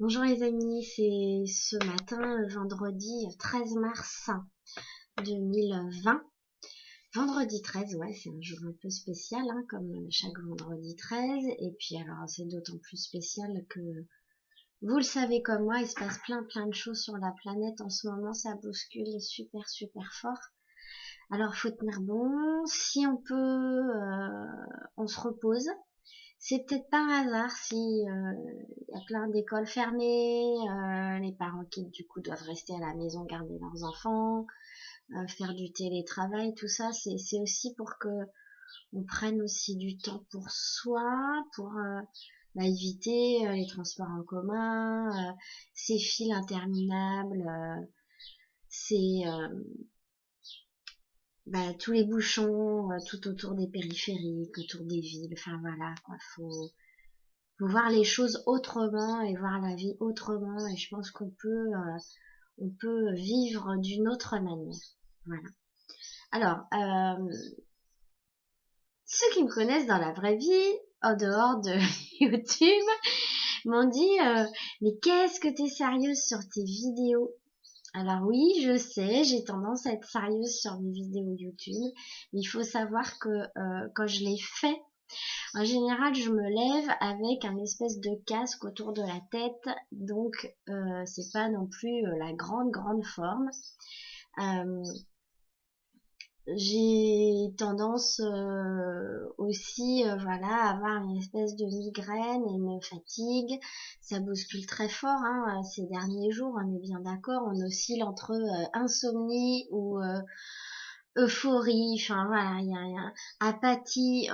Bonjour les amis, c'est ce matin, vendredi 13 mars 2020. Vendredi 13, ouais, c'est un jour un peu spécial, hein, comme chaque vendredi 13. Et puis alors, c'est d'autant plus spécial que, vous le savez comme moi, il se passe plein de choses sur la planète en ce moment, ça bouscule super fort. Alors, faut tenir bon, si on peut, on se repose. C'est peut-être par hasard si y a plein d'écoles fermées, les parents qui du coup doivent rester à la maison garder leurs enfants, faire du télétravail, tout ça, c'est aussi pour que on prenne aussi du temps pour soi, pour éviter les transports en commun, ces files interminables, ces tous les bouchons tout autour des périphériques, autour des villes, enfin voilà quoi, faut voir les choses autrement et voir la vie autrement, et je pense on peut vivre d'une autre manière. Voilà. Alors, ceux qui me connaissent dans la vraie vie, en dehors de YouTube, m'ont dit mais qu'est-ce que t'es sérieuse sur tes vidéos? Alors oui, je sais, j'ai tendance à être sérieuse sur mes vidéos YouTube, mais il faut savoir que quand je les fais, en général, je me lève avec un espèce de casque autour de la tête, donc c'est pas non plus la grande forme. Euh, j'ai tendance aussi, voilà, à avoir une espèce de migraine et une fatigue. Ça bouscule très fort, hein, ces derniers jours. On est bien d'accord. On oscille entre insomnie ou euphorie. Enfin voilà, il y a apathie.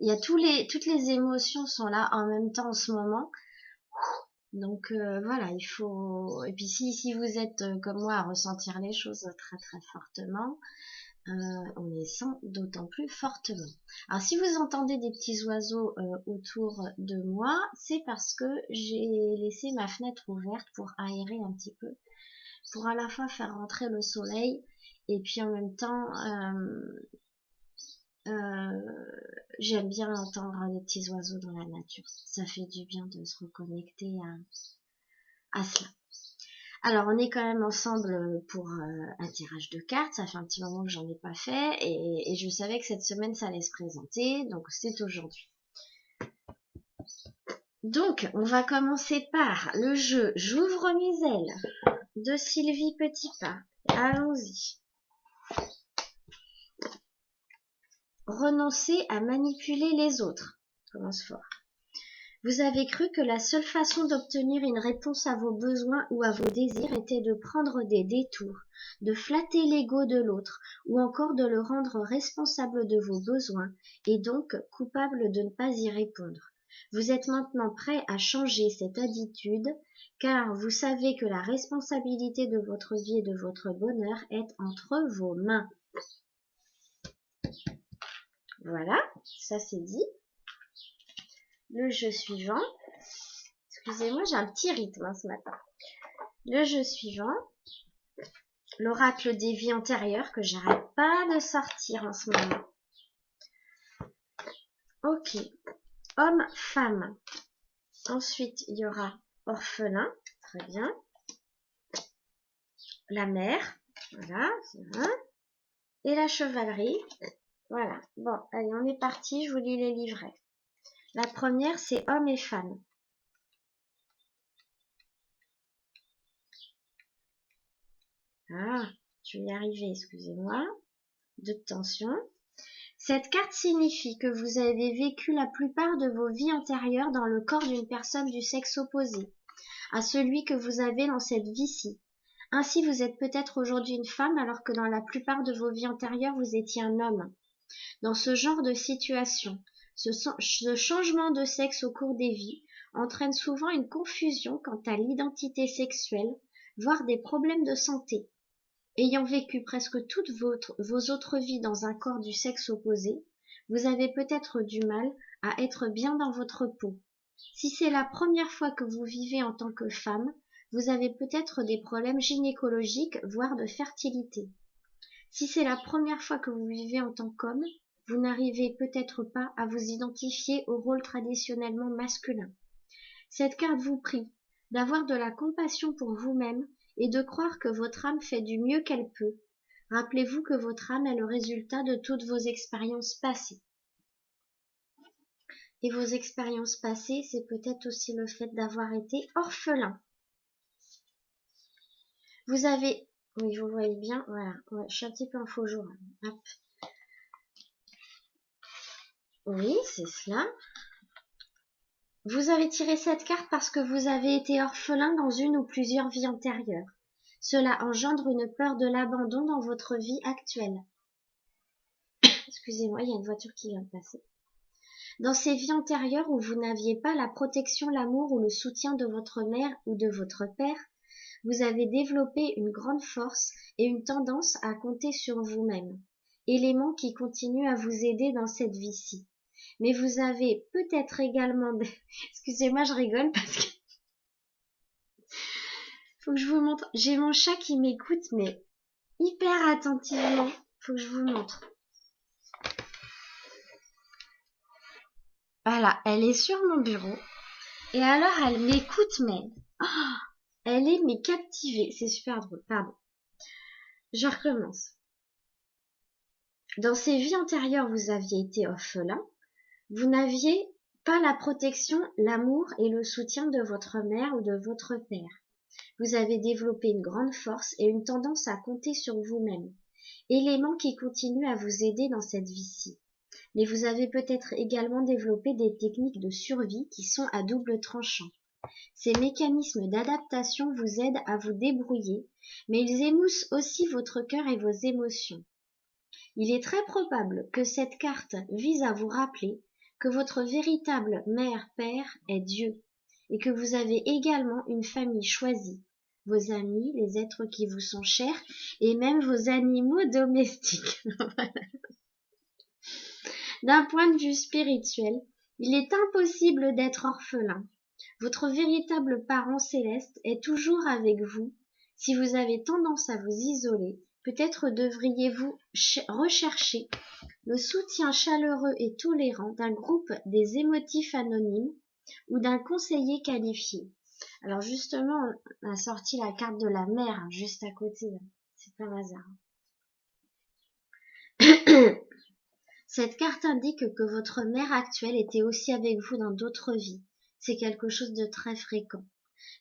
Il y a toutes les émotions sont là en même temps en ce moment. Donc voilà, il faut. Et puis si vous êtes comme moi à ressentir les choses très fortement, on les sent d'autant plus fortement. Alors si vous entendez des petits oiseaux autour de moi, c'est parce que j'ai laissé ma fenêtre ouverte pour aérer un petit peu, pour à la fois faire rentrer le soleil et puis en même temps j'aime bien entendre les petits oiseaux dans la nature. Ça fait du bien de se reconnecter à cela. Alors, on est quand même ensemble pour un tirage de cartes. Ça fait un petit moment que j'en ai pas fait et je savais que cette semaine ça allait se présenter, donc c'est aujourd'hui. Donc, on va commencer par le jeu J'ouvre mes ailes de Sylvie Petitpas. Allons-y. Renoncer à manipuler les autres. Commence fort. Vous avez cru que la seule façon d'obtenir une réponse à vos besoins ou à vos désirs était de prendre des détours, de flatter l'ego de l'autre, ou encore de le rendre responsable de vos besoins, et donc coupable de ne pas y répondre. Vous êtes maintenant prêt à changer cette attitude, car vous savez que la responsabilité de votre vie et de votre bonheur est entre vos mains. Voilà, ça c'est dit. Le jeu suivant. Excusez-moi, j'ai un petit rythme ce matin. Le jeu suivant. L'oracle des vies antérieures que j'arrête pas de sortir en ce moment. Ok. Homme, femme. Ensuite, il y aura orphelin. Très bien. La mère. Voilà, c'est vrai. Et la chevalerie. Voilà. Bon, allez, on est parti. Je vous lis les livrets. La première, c'est homme et femme. Ah, je vais y arriver, excusez-moi. De tension. Cette carte signifie que vous avez vécu la plupart de vos vies antérieures dans le corps d'une personne du sexe opposé à celui que vous avez dans cette vie-ci. Ainsi, vous êtes peut-être aujourd'hui une femme alors que dans la plupart de vos vies antérieures, vous étiez un homme. Dans ce genre de situation, ce changement de sexe au cours des vies entraîne souvent une confusion quant à l'identité sexuelle, voire des problèmes de santé. Ayant vécu presque toutes vos autres vies dans un corps du sexe opposé, vous avez peut-être du mal à être bien dans votre peau. Si c'est la première fois que vous vivez en tant que femme, vous avez peut-être des problèmes gynécologiques, voire de fertilité. Si c'est la première fois que vous vivez en tant qu'homme, vous n'arrivez peut-être pas à vous identifier au rôle traditionnellement masculin. Cette carte vous prie d'avoir de la compassion pour vous-même et de croire que votre âme fait du mieux qu'elle peut. Rappelez-vous que votre âme est le résultat de toutes vos expériences passées. Et vos expériences passées, c'est peut-être aussi le fait d'avoir été orphelin. Vous avez... Oui, vous voyez bien, voilà. Ouais, je suis un petit peu en faux jour. Hop. Oui, c'est cela. Vous avez tiré cette carte parce que vous avez été orphelin dans une ou plusieurs vies antérieures. Cela engendre une peur de l'abandon dans votre vie actuelle. Excusez-moi, il y a une voiture qui vient de passer. Dans ces vies antérieures où vous n'aviez pas la protection, l'amour ou le soutien de votre mère ou de votre père, vous avez développé une grande force et une tendance à compter sur vous-même, élément qui continue à vous aider dans cette vie-ci. Mais vous avez peut-être également... Excusez-moi, je rigole parce que... Faut que je vous montre. J'ai mon chat qui m'écoute, mais hyper attentivement. Faut que je vous montre. Voilà, elle est sur mon bureau. Et alors, elle m'écoute, mais... Oh, elle est, mais captivée. C'est super drôle, pardon. Je recommence. Dans ces vies antérieures, vous aviez été orphelin. Vous n'aviez pas la protection, l'amour et le soutien de votre mère ou de votre père. Vous avez développé une grande force et une tendance à compter sur vous-même, élément qui continue à vous aider dans cette vie-ci. Mais vous avez peut-être également développé des techniques de survie qui sont à double tranchant. Ces mécanismes d'adaptation vous aident à vous débrouiller, mais ils émoussent aussi votre cœur et vos émotions. Il est très probable que cette carte vise à vous rappeler que votre véritable mère-père est Dieu, et que vous avez également une famille choisie, vos amis, les êtres qui vous sont chers, et même vos animaux domestiques. D'un point de vue spirituel, il est impossible d'être orphelin. Votre véritable parent céleste est toujours avec vous. Si vous avez tendance à vous isoler, peut-être devriez-vous rechercher le soutien chaleureux et tolérant d'un groupe des émotifs anonymes ou d'un conseiller qualifié. Alors justement, on a sorti la carte de la mère juste à côté. C'est pas un hasard. Cette carte indique que votre mère actuelle était aussi avec vous dans d'autres vies. C'est quelque chose de très fréquent.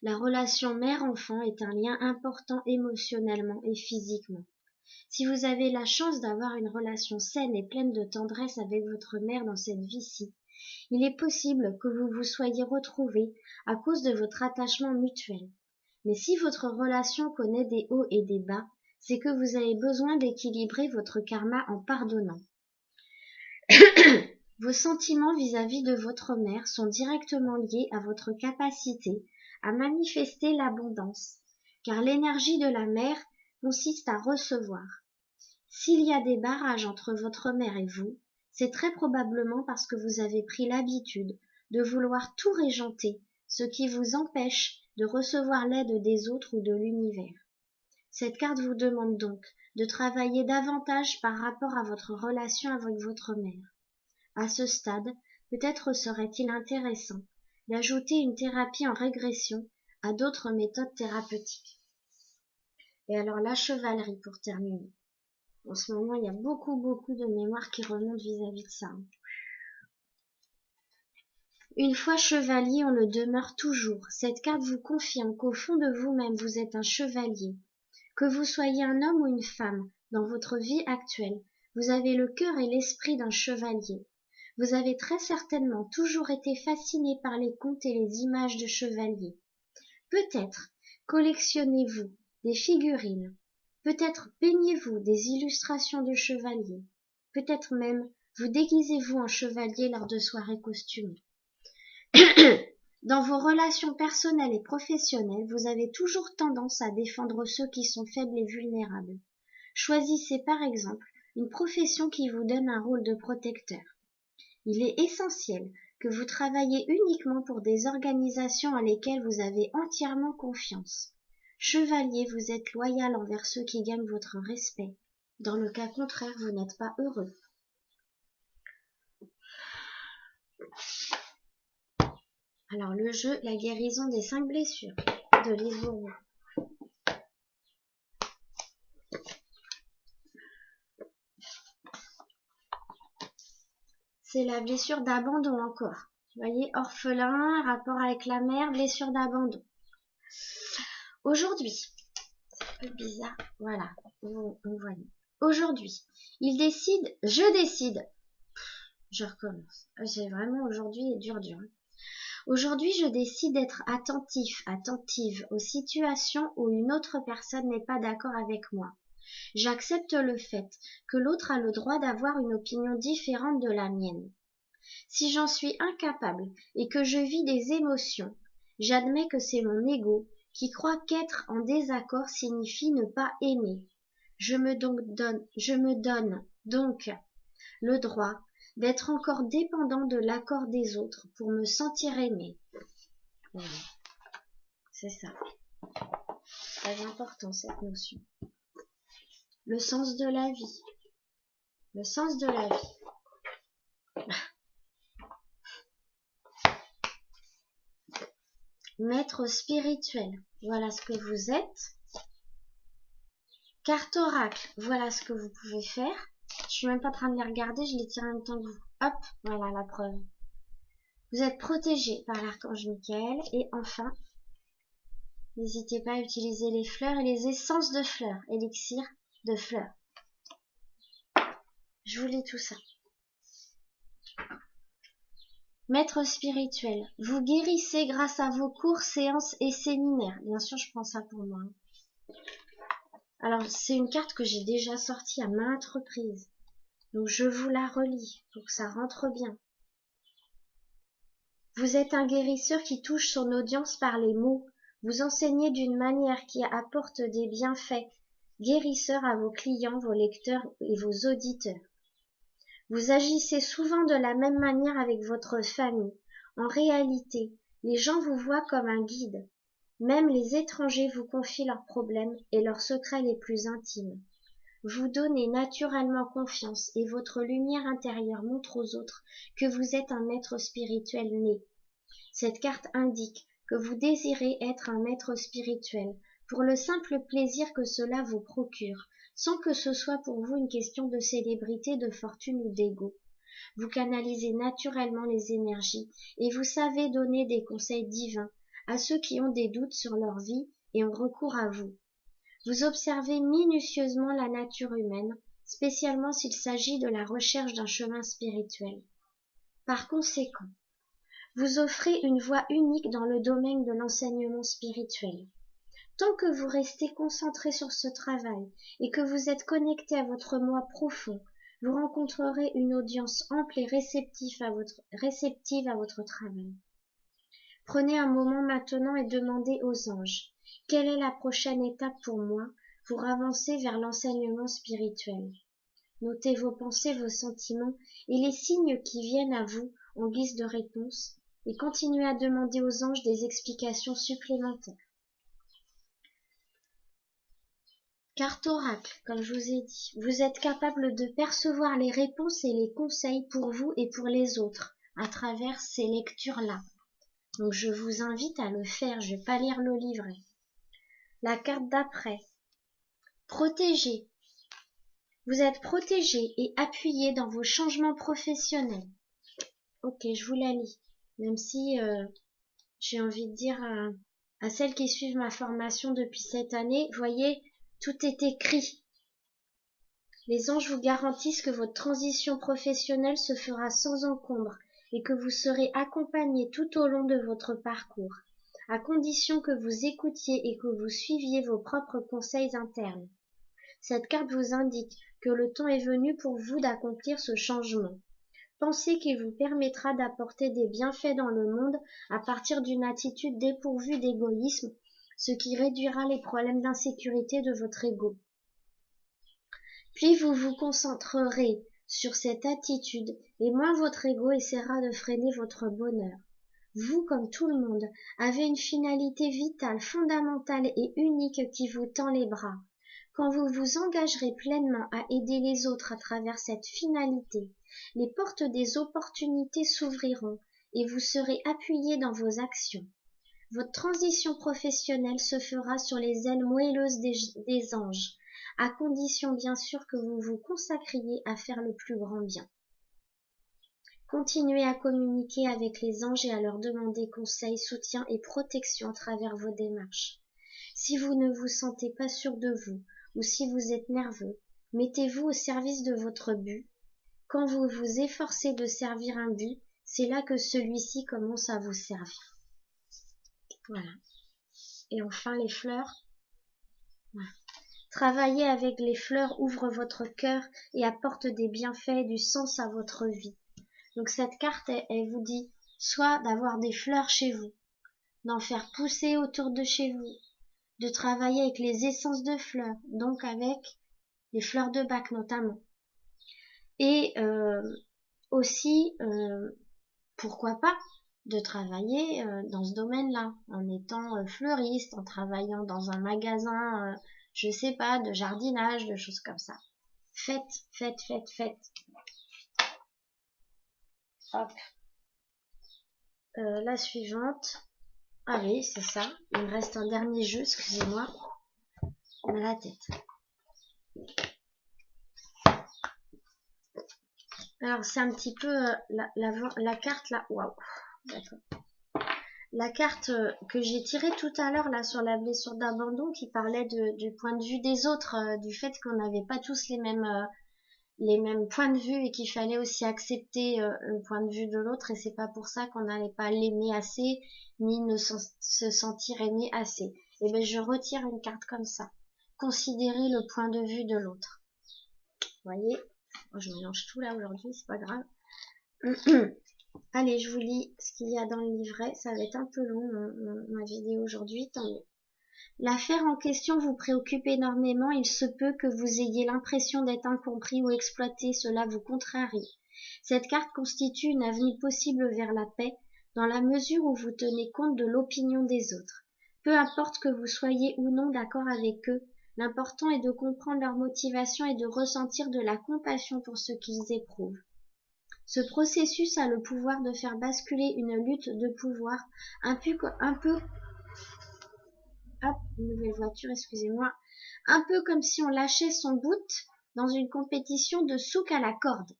La relation mère-enfant est un lien important émotionnellement et physiquement. Si vous avez la chance d'avoir une relation saine et pleine de tendresse avec votre mère dans cette vie-ci, il est possible que vous vous soyez retrouvés à cause de votre attachement mutuel. Mais si votre relation connaît des hauts et des bas, c'est que vous avez besoin d'équilibrer votre karma en pardonnant. Vos sentiments vis-à-vis de votre mère sont directement liés à votre capacité à manifester l'abondance, car l'énergie de la mère consiste à recevoir. S'il y a des barrages entre votre mère et vous, c'est très probablement parce que vous avez pris l'habitude de vouloir tout régenter, ce qui vous empêche de recevoir l'aide des autres ou de l'univers. Cette carte vous demande donc de travailler davantage par rapport à votre relation avec votre mère. À ce stade, peut-être serait-il intéressant d'ajouter une thérapie en régression à d'autres méthodes thérapeutiques. Et alors la chevalerie pour terminer. En ce moment, il y a beaucoup de mémoire qui remontent vis-à-vis de ça. Une fois chevalier, on le demeure toujours. Cette carte vous confirme qu'au fond de vous-même, vous êtes un chevalier. Que vous soyez un homme ou une femme, dans votre vie actuelle, vous avez le cœur et l'esprit d'un chevalier. Vous avez très certainement toujours été fasciné par les contes et les images de chevaliers. Peut-être collectionnez-vous des figurines. Peut-être peignez-vous des illustrations de chevaliers. Peut-être même vous déguisez-vous en chevalier lors de soirées costumées. Dans vos relations personnelles et professionnelles, vous avez toujours tendance à défendre ceux qui sont faibles et vulnérables. Choisissez par exemple une profession qui vous donne un rôle de protecteur. Il est essentiel que vous travaillez uniquement pour des organisations à lesquelles vous avez entièrement confiance. Chevalier, vous êtes loyal envers ceux qui gagnent votre respect. Dans le cas contraire, vous n'êtes pas heureux. Alors le jeu, la guérison des 5 blessures de Lise Bourbeau. C'est la blessure d'abandon encore. Vous voyez, orphelin, rapport avec la mère, blessure d'abandon. Aujourd'hui, c'est un peu bizarre, voilà, vous voyez. Aujourd'hui, je décide, je recommence. C'est vraiment aujourd'hui dur. Aujourd'hui, je décide d'être attentive aux situations où une autre personne n'est pas d'accord avec moi. J'accepte le fait que l'autre a le droit d'avoir une opinion différente de la mienne. Si j'en suis incapable et que je vis des émotions, j'admets que c'est mon ego qui croit qu'être en désaccord signifie ne pas aimer. Je me donne donc le droit d'être encore dépendant de l'accord des autres pour me sentir aimé. Voilà. C'est ça. Très important cette notion. Le sens de la vie. Le sens de la vie. Maître spirituel, voilà ce que vous êtes. Carte oracle, voilà ce que vous pouvez faire. Je suis même pas en train de les regarder, je les tire en même temps que vous. Hop, voilà la preuve. Vous êtes protégé par l'archange Michael. Et enfin, n'hésitez pas à utiliser les fleurs et les essences de fleurs, élixir de fleurs. Je vous lis tout ça. Maître spirituel, vous guérissez grâce à vos cours, séances et séminaires. Bien sûr, je prends ça pour moi. Alors, c'est une carte que j'ai déjà sortie à maintes reprises. Donc, je vous la relis pour que ça rentre bien. Vous êtes un guérisseur qui touche son audience par les mots. Vous enseignez d'une manière qui apporte des bienfaits. Guérisseur à vos clients, vos lecteurs et vos auditeurs. Vous agissez souvent de la même manière avec votre famille. En réalité, les gens vous voient comme un guide. Même les étrangers vous confient leurs problèmes et leurs secrets les plus intimes. Vous donnez naturellement confiance et votre lumière intérieure montre aux autres que vous êtes un maître spirituel né. Cette carte indique que vous désirez être un maître spirituel pour le simple plaisir que cela vous procure, sans que ce soit pour vous une question de célébrité, de fortune ou d'ego. Vous canalisez naturellement les énergies et vous savez donner des conseils divins à ceux qui ont des doutes sur leur vie et ont recours à vous. Vous observez minutieusement la nature humaine, spécialement s'il s'agit de la recherche d'un chemin spirituel. Par conséquent, vous offrez une voie unique dans le domaine de l'enseignement spirituel. Tant que vous restez concentré sur ce travail et que vous êtes connecté à votre moi profond, vous rencontrerez une audience ample et réceptive à votre travail. Prenez un moment maintenant et demandez aux anges, quelle est la prochaine étape pour moi pour avancer vers l'enseignement spirituel? Notez vos pensées, vos sentiments et les signes qui viennent à vous en guise de réponse et continuez à demander aux anges des explications supplémentaires. Carte oracle, comme je vous ai dit, vous êtes capable de percevoir les réponses et les conseils pour vous et pour les autres à travers ces lectures-là. Donc je vous invite à le faire, je vais pas lire le livret. La carte d'après. Protégé. Vous êtes protégé et appuyé dans vos changements professionnels. Ok, je vous la lis. Même si j'ai envie de dire à celles qui suivent ma formation depuis cette année, voyez, tout est écrit. Les anges vous garantissent que votre transition professionnelle se fera sans encombre et que vous serez accompagné tout au long de votre parcours, à condition que vous écoutiez et que vous suiviez vos propres conseils internes. Cette carte vous indique que le temps est venu pour vous d'accomplir ce changement. Pensez qu'il vous permettra d'apporter des bienfaits dans le monde à partir d'une attitude dépourvue d'égoïsme, ce qui réduira les problèmes d'insécurité de votre ego. Puis vous vous concentrerez sur cette attitude et moins votre ego essaiera de freiner votre bonheur. Vous, comme tout le monde, avez une finalité vitale, fondamentale et unique qui vous tend les bras. Quand vous vous engagerez pleinement à aider les autres à travers cette finalité, les portes des opportunités s'ouvriront et vous serez appuyé dans vos actions. Votre transition professionnelle se fera sur les ailes moelleuses des anges, à condition bien sûr que vous vous consacriez à faire le plus grand bien. Continuez à communiquer avec les anges et à leur demander conseil, soutien et protection à travers vos démarches. Si vous ne vous sentez pas sûr de vous, ou si vous êtes nerveux, mettez-vous au service de votre but. Quand vous vous efforcez de servir un but, c'est là que celui-ci commence à vous servir. Voilà. Et enfin, les fleurs. Voilà. Travailler avec les fleurs ouvre votre cœur et apporte des bienfaits et du sens à votre vie. Donc cette carte, elle vous dit soit d'avoir des fleurs chez vous, d'en faire pousser autour de chez vous, de travailler avec les essences de fleurs, donc avec les fleurs de Bach notamment. Et aussi, pourquoi pas, de travailler dans ce domaine-là, en étant fleuriste, en travaillant dans un magasin, je sais pas, de jardinage, de choses comme ça. Faites. Hop. La suivante. Ah oui, c'est ça. Il me reste un dernier jeu, excusez-moi. On a la tête. Alors, c'est un petit peu la carte là. Waouh. D'accord. La carte que j'ai tirée tout à l'heure là sur la blessure d'abandon qui parlait du point de vue des autres, du fait qu'on n'avait pas tous les mêmes points de vue et qu'il fallait aussi accepter le point de vue de l'autre et c'est pas pour ça qu'on n'allait pas l'aimer assez ni se sentir aimé assez. Et ben je retire une carte comme ça. Considérer le point de vue de l'autre. Vous voyez, je mélange tout là aujourd'hui, c'est pas grave. Allez, je vous lis ce qu'il y a dans le livret. Ça va être un peu long ma vidéo aujourd'hui, tant mieux. L'affaire en question vous préoccupe énormément, il se peut que vous ayez l'impression d'être incompris ou exploité, cela vous contrarie. Cette carte constitue une avenue possible vers la paix, dans la mesure où vous tenez compte de l'opinion des autres. Peu importe que vous soyez ou non d'accord avec eux, l'important est de comprendre leur motivation et de ressentir de la compassion pour ce qu'ils éprouvent. Ce processus a le pouvoir de faire basculer une lutte de pouvoir un peu hop, une nouvelle voiture, excusez-moi. Un peu comme si on lâchait son boot dans une compétition de souk à la corde.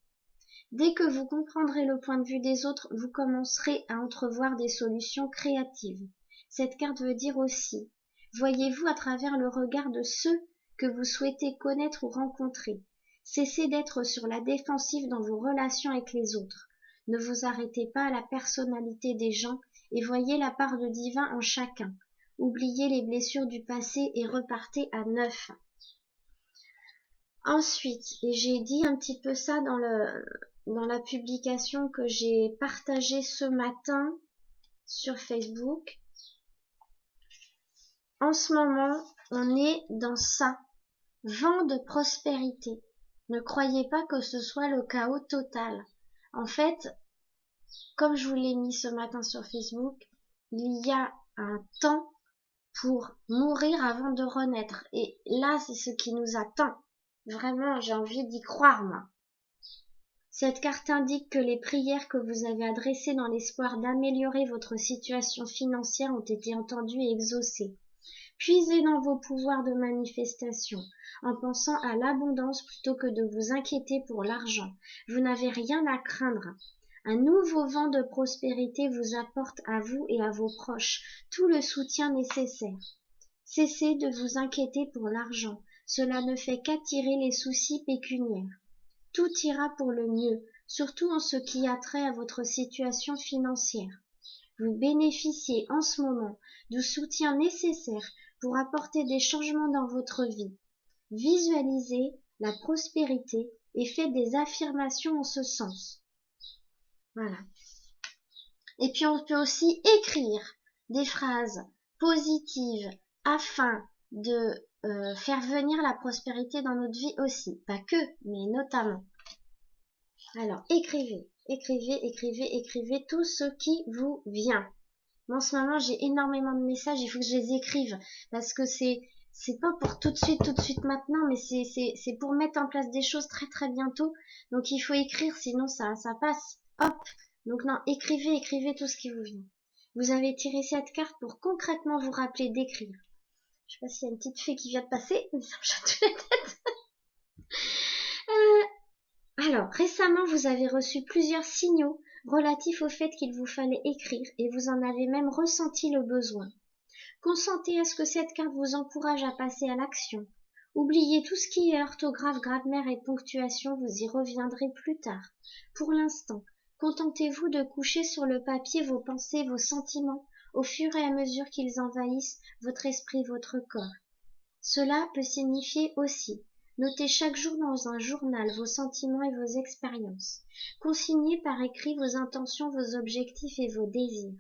Dès que vous comprendrez le point de vue des autres, vous commencerez à entrevoir des solutions créatives. Cette carte veut dire aussi, voyez-vous à travers le regard de ceux que vous souhaitez connaître ou rencontrer. Cessez d'être sur la défensive dans vos relations avec les autres. Ne vous arrêtez pas à la personnalité des gens et voyez la part de divin en chacun. Oubliez les blessures du passé et repartez à neuf. Ensuite, et j'ai dit un petit peu ça dans la publication que j'ai partagée ce matin sur Facebook. En ce moment, on est dans ça, vent de prospérité. Ne croyez pas que ce soit le chaos total. En fait, comme je vous l'ai mis ce matin sur Facebook, il y a un temps pour mourir avant de renaître. Et là, c'est ce qui nous attend. Vraiment, j'ai envie d'y croire, moi. Cette carte indique que les prières que vous avez adressées dans l'espoir d'améliorer votre situation financière ont été entendues et exaucées. Puisez dans vos pouvoirs de manifestation, en pensant à l'abondance plutôt que de vous inquiéter pour l'argent. Vous n'avez rien à craindre. Un nouveau vent de prospérité vous apporte à vous et à vos proches tout le soutien nécessaire. Cessez de vous inquiéter pour l'argent. Cela ne fait qu'attirer les soucis pécuniaires. Tout ira pour le mieux, surtout en ce qui a trait à votre situation financière. Vous bénéficiez en ce moment du soutien nécessaire pour apporter des changements dans votre vie. Visualisez la prospérité et faites des affirmations en ce sens. Voilà. Et puis on peut aussi écrire des phrases positives afin de faire venir la prospérité dans notre vie aussi. Pas que, mais notamment. Alors, écrivez tout ce qui vous vient. Moi, en ce moment, j'ai énormément de messages, il faut que je les écrive. Parce que c'est pas pour tout de suite maintenant, mais c'est pour mettre en place des choses très très bientôt. Donc il faut écrire, sinon ça passe. Hop, Donc non, écrivez tout ce qui vous vient. Vous avez tiré cette carte pour concrètement vous rappeler d'écrire. Je sais pas s'il y a une petite fée qui vient de passer, mais ça me chatouille la tête. Alors, récemment, vous avez reçu plusieurs signaux relatifs au fait qu'il vous fallait écrire et vous en avez même ressenti le besoin. Consentez à ce que cette carte vous encourage à passer à l'action. Oubliez tout ce qui est orthographe, grammaire et ponctuation, vous y reviendrez plus tard. Pour l'instant, contentez-vous de coucher sur le papier vos pensées, vos sentiments, au fur et à mesure qu'ils envahissent votre esprit, votre corps. Cela peut signifier aussi notez chaque jour dans un journal vos sentiments et vos expériences. Consignez par écrit vos intentions, vos objectifs et vos désirs.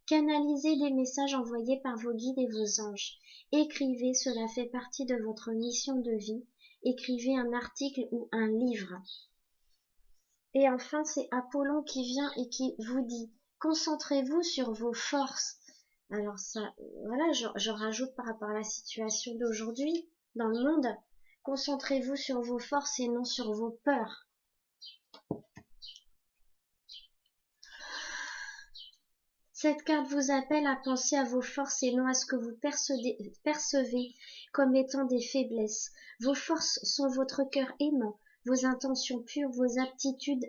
Canalisez des messages envoyés par vos guides et vos anges. Écrivez, cela fait partie de votre mission de vie. Écrivez un article ou un livre. Et enfin, c'est Apollon qui vient et qui vous dit concentrez-vous sur vos forces. Alors ça, voilà, je rajoute par rapport à la situation d'aujourd'hui dans le monde. Concentrez-vous sur vos forces et non sur vos peurs. Cette carte vous appelle à penser à vos forces et non à ce que vous percevez comme étant des faiblesses. Vos forces sont votre cœur aimant, vos intentions pures, vos aptitudes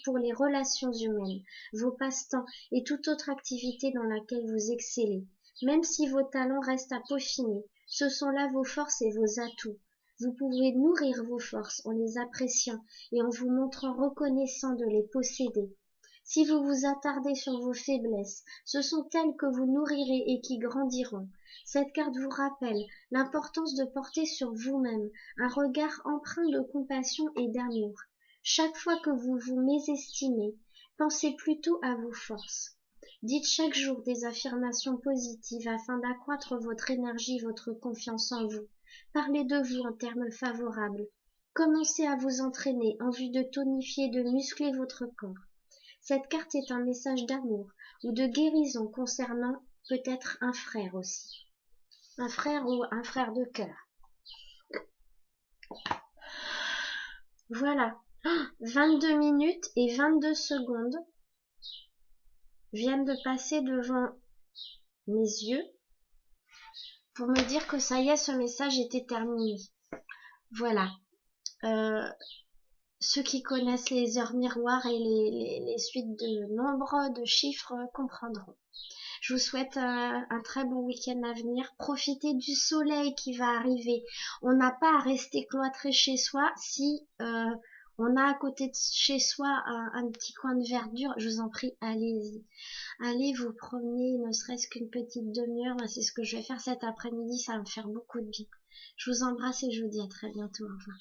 pour les relations humaines, vos passe-temps et toute autre activité dans laquelle vous excellez. Même si vos talents restent à peaufiner, ce sont là vos forces et vos atouts. Vous pouvez nourrir vos forces en les appréciant et en vous montrant reconnaissant de les posséder. Si vous vous attardez sur vos faiblesses, ce sont elles que vous nourrirez et qui grandiront. Cette carte vous rappelle l'importance de porter sur vous-même un regard empreint de compassion et d'amour. Chaque fois que vous vous mésestimez, pensez plutôt à vos forces. Dites chaque jour des affirmations positives afin d'accroître votre énergie, votre confiance en vous. Parlez de vous en termes favorables. Commencez à vous entraîner en vue de tonifier, de muscler votre corps. Cette carte est un message d'amour ou de guérison concernant peut-être un frère aussi. Un frère ou un frère de cœur. Voilà. 22 minutes et 22 secondes viennent de passer devant mes yeux pour me dire que ça y est, ce message était terminé. Voilà. Ceux qui connaissent les heures miroirs et les suites de nombres, de chiffres comprendront. Je vous souhaite un très bon week-end à venir. Profitez du soleil qui va arriver. On n'a pas à rester cloîtré chez soi. Si on a à côté de chez soi un petit coin de verdure, je vous en prie, allez-y. Allez vous promener, ne serait-ce qu'une petite demi-heure. C'est ce que je vais faire cet après-midi. Ça va me faire beaucoup de bien. Je vous embrasse et je vous dis à très bientôt. Au revoir.